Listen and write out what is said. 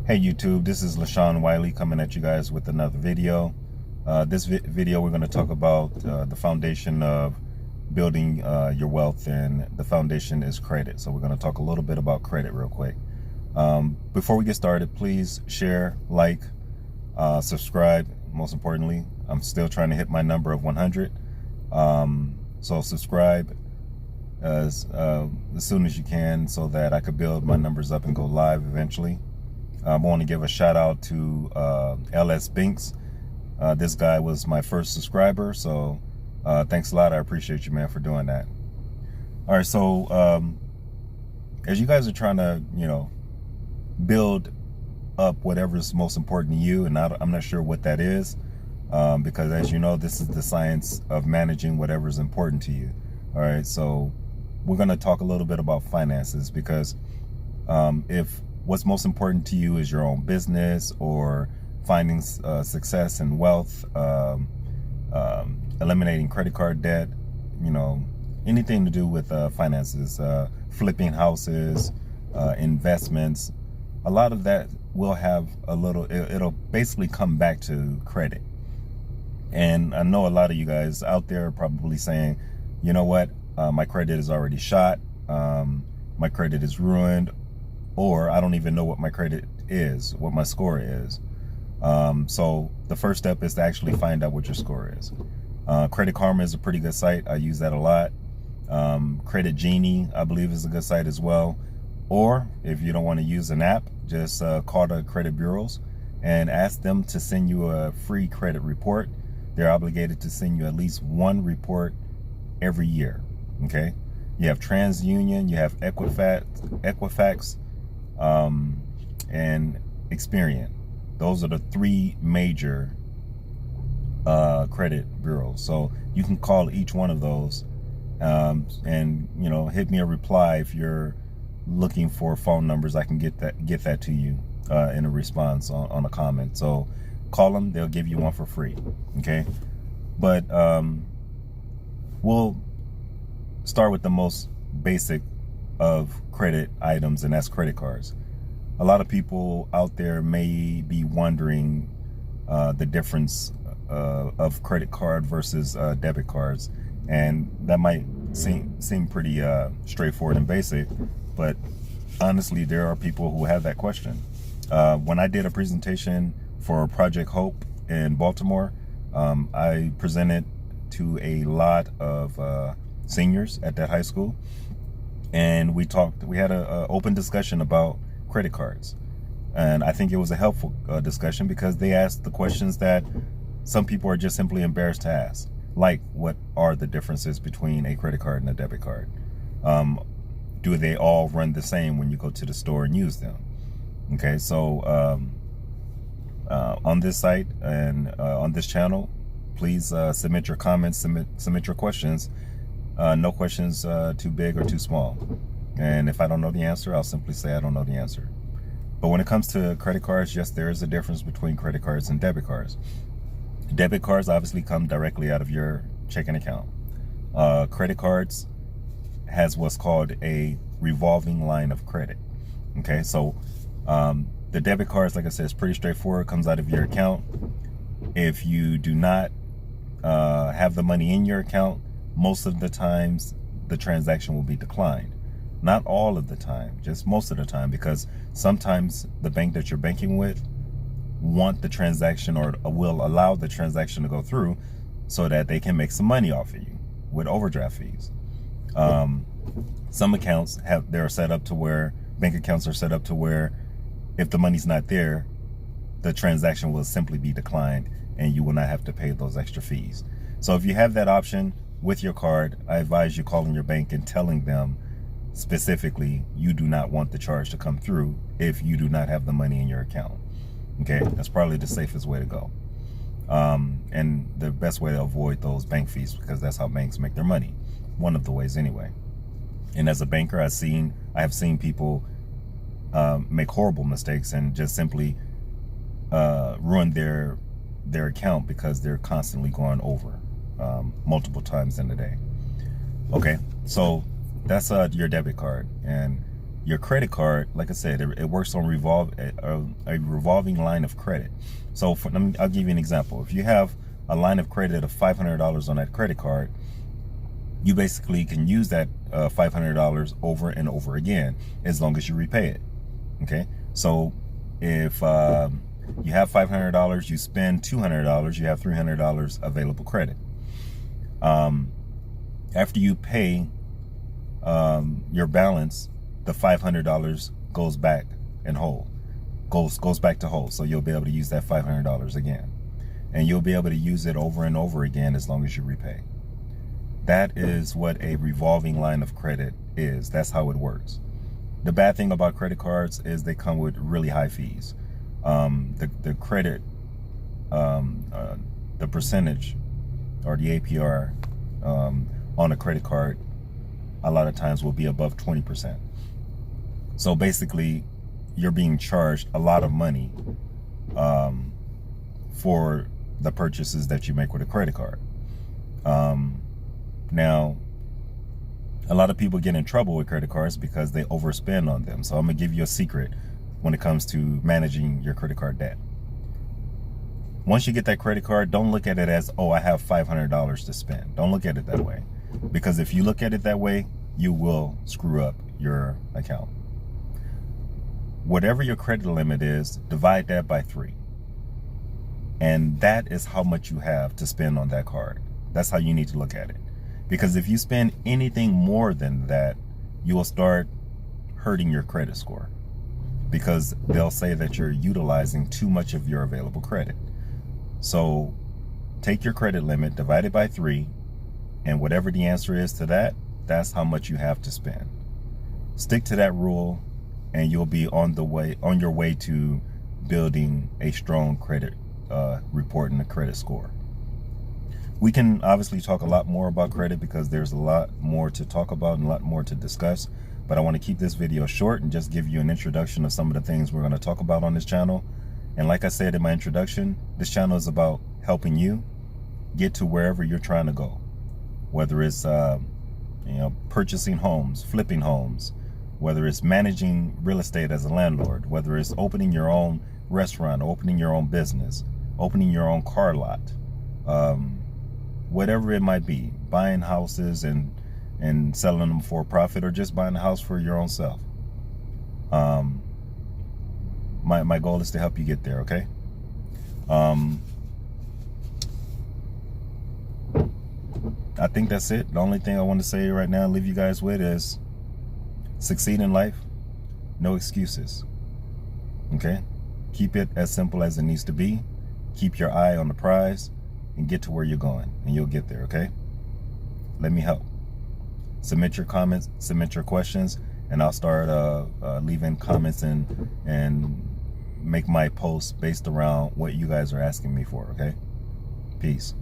Hey YouTube, this is LaShawn Wiley coming at you guys with another video. This video we're going to talk about the foundation of building your wealth, and the foundation is credit. So we're going to talk a little bit about credit real quick. Before we get started, please share, like, subscribe. Most importantly, I'm still trying to hit my number of 100. So subscribe as soon as you can so that I could build my numbers up and go live eventually. I want to give a shout out to LS Binks. This guy was my first subscriber, so thanks a lot. I appreciate you, man, for doing that. All right, so as you guys are trying to, build up whatever's most important to you, and I'm not sure what that is, because as you know, this is the science of managing whatever's important to you. All right, so we're going to talk a little bit about finances, because if what's most important to you is your own business or finding success and wealth, eliminating credit card debt, anything to do with finances, flipping houses, investments, a lot of that will have it'll basically come back to credit. And I know a lot of you guys out there are probably saying, you know what, my credit is already shot, my credit is ruined, or I don't even know what my credit is, what my score is. So the first step is to actually find out what your score is. Credit Karma is a pretty good site. I use that a lot. Credit Genie, I believe, is a good site as well. Or if you don't want to use an app, just call the credit bureaus and ask them to send you a free credit report. They're obligated to send you at least one report every year. Okay. You have TransUnion, you have Equifax, and Experian. Those are the three major credit bureaus. So you can call each one of those, and hit me a reply if you're looking for phone numbers. I can get that to you in a response on a comment. So call them; they'll give you one for free. Okay, but we'll start with the most basic of credit items, and that's credit cards. A lot of people out there may be wondering the difference of credit card versus debit cards, and that might seem pretty straightforward and basic, but honestly, there are people who have that question. When I did a presentation for Project Hope in Baltimore, I presented to a lot of seniors at that high school, and we had an open discussion about credit cards. And I think it was a helpful discussion, because they asked the questions that some people are just simply embarrassed to ask, like, what are the differences between a credit card and a debit card? Do they all run the same when you go to the store and use them? Okay, so on this site and on this channel, please submit your comments, submit your questions. No questions too big or too small. And if I don't know the answer, I'll simply say I don't know the answer. But when it comes to credit cards, yes, there is a difference between credit cards and debit cards. Debit cards obviously come directly out of your checking account. Credit cards has what's called a revolving line of credit. Okay, so the debit cards, like I said, is pretty straightforward. It comes out of your account. If you do not have the money in your account, most of the times the transaction will be declined. Not all of the time, just most of the time, because sometimes the bank that you're banking with want the transaction, or will allow the transaction to go through, so that they can make some money off of you with overdraft fees. Some accounts they're set up to where, bank accounts are set up to where, if the money's not there, the transaction will simply be declined and you will not have to pay those extra fees. So if you have that option with your card, I advise you calling your bank and telling them specifically you do not want the charge to come through if you do not have the money in your account. Okay, that's probably the safest way to go, and the best way to avoid those bank fees, because that's how banks make their money, one of the ways anyway. And as a banker, I have seen people make horrible mistakes and just simply ruin their account because they're constantly going over multiple times in a day. Okay, so that's your debit card, and Your credit card, like I said, it works on a revolving line of credit. So I'll give you an example. If you have a line of credit of $500 on that credit card, you basically can use that $500 over and over again as long as you repay it. Okay, so if you have $500, you spend $200, you have $300 available credit. After you pay your balance, the $500 goes back and whole, goes back to whole. So you'll be able to use that $500 again, and you'll be able to use it over and over again as long as you repay. That is what a revolving line of credit is. That's how it works. The bad thing about credit cards is they come with really high fees. The credit, the percentage or the APR on a credit card a lot of times will be above 20%. So basically, you're being charged a lot of money for the purchases that you make with a credit card. Now, a lot of people get in trouble with credit cards because they overspend on them. So I'm gonna give you a secret when it comes to managing your credit card debt. Once you get that credit card, don't look at it as, oh, I have $500 to spend. Don't look at it that way. Because if you look at it that way, you will screw up your account. Whatever your credit limit is, divide that by 3. And that is how much you have to spend on that card. That's how you need to look at it. Because if you spend anything more than that, you will start hurting your credit score. Because they'll say that you're utilizing too much of your available credit. So take your credit limit, divide it by 3, and whatever the answer is to that, that's how much you have to spend. Stick to that rule, and you'll be on your way to building a strong credit report and a credit score. We can obviously talk a lot more about credit because there's a lot more to talk about and a lot more to discuss. But I want to keep this video short and just give you an introduction of some of the things we're going to talk about on this channel. And like I said in my introduction, this channel is about helping you get to wherever you're trying to go. Whether it's purchasing homes, flipping homes, whether it's managing real estate as a landlord, whether it's opening your own restaurant, opening your own business, opening your own car lot, whatever it might be, buying houses and selling them for profit, or just buying a house for your own self. My goal is to help you get there, okay? I think that's it. The only thing I want to say right now, leave you guys with, is succeed in life, no excuses, okay? Keep it as simple as it needs to be. Keep your eye on the prize and get to where you're going, and you'll get there, okay? Let me help. Submit your comments, submit your questions, and I'll start leaving comments and make my posts based around what you guys are asking me for, okay? Peace.